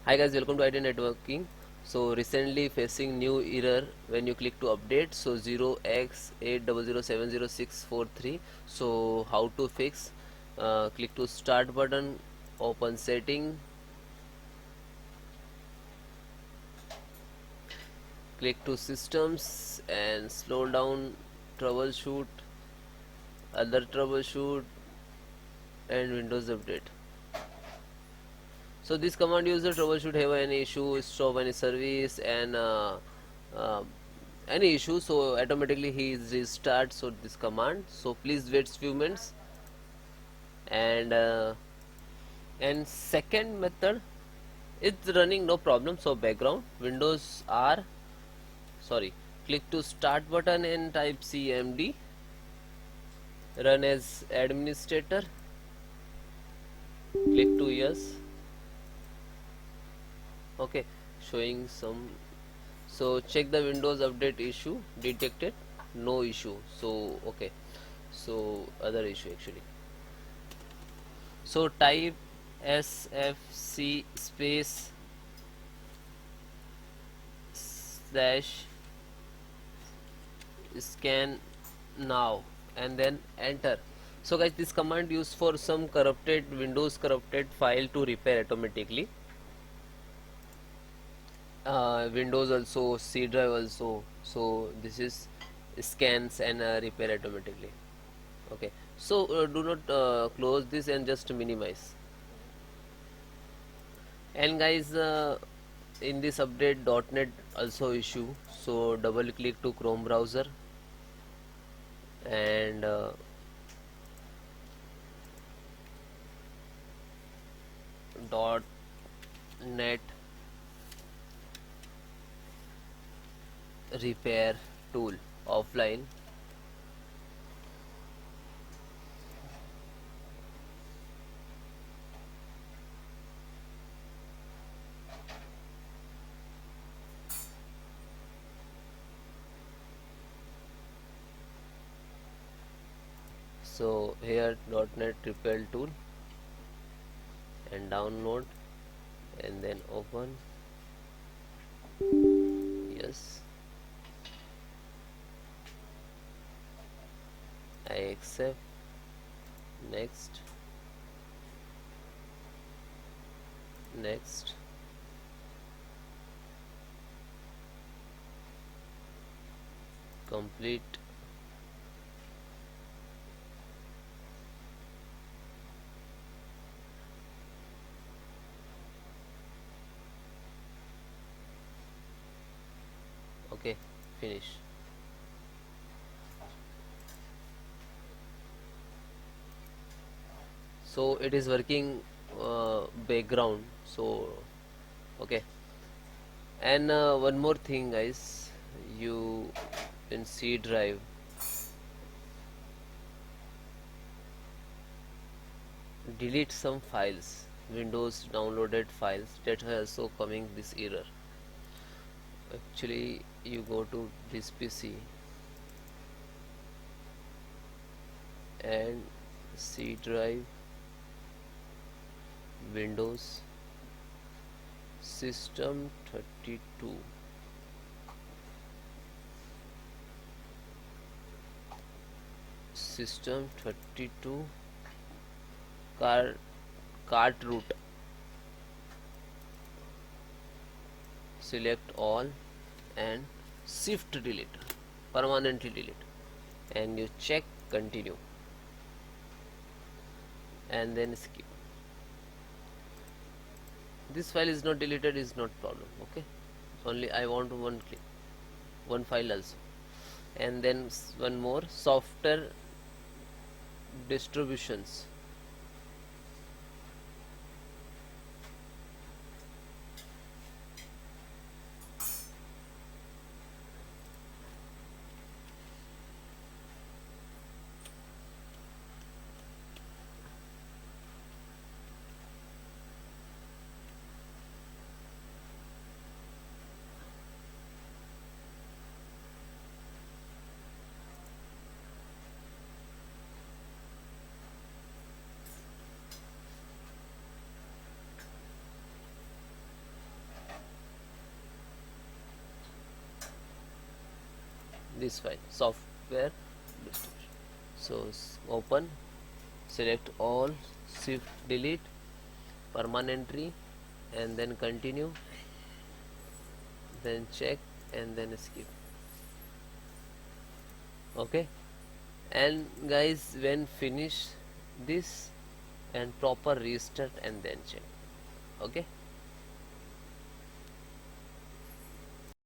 Hi guys, welcome to ID Networking. So recently facing new error when you click to update. So 0x80070643. So how to fix? Click to start button, open setting, click to systems and slow down, troubleshoot, other troubleshoot and Windows update. So this command user troubleshoot have any issue, stop any service and uh, any issue, so automatically he is restart. So this command, so please wait few minutes. And second method, it's running no problem. So background windows are, sorry, click to start button and type cmd, run as administrator, click to yes. Okay, showing some. So check the Windows update issue detected, no issue. So okay, so other issue actually. So type sfc space slash scan now and then enter. So guys, this command used for some corrupted Windows corrupted file to repair automatically. Windows also, C drive also. So this is scans and repair automatically. Okay, so do not close this and just minimize. And guys, in this update .NET also issue, so double click to Chrome browser and .NET repair tool offline. So here .NET repair tool and download and then open. Yes, I accept. Next, next. Complete. Okay, finish. So it is working background. So okay, and one more thing guys, you in C drive delete some files, Windows downloaded files that are also coming this error. Actually you go to this PC and C drive, Windows, system 32, system 32 cart root, select all and shift delete, permanently delete, and you check continue and then skip. This file is not deleted, is not problem. Okay, only I want one click, one file also. And then one more, software distributions. this file, software distribution. So open, select all, shift delete permanently, and then continue, then check, and then skip. Okay, and guys, when finish this, and proper restart and then check. Okay.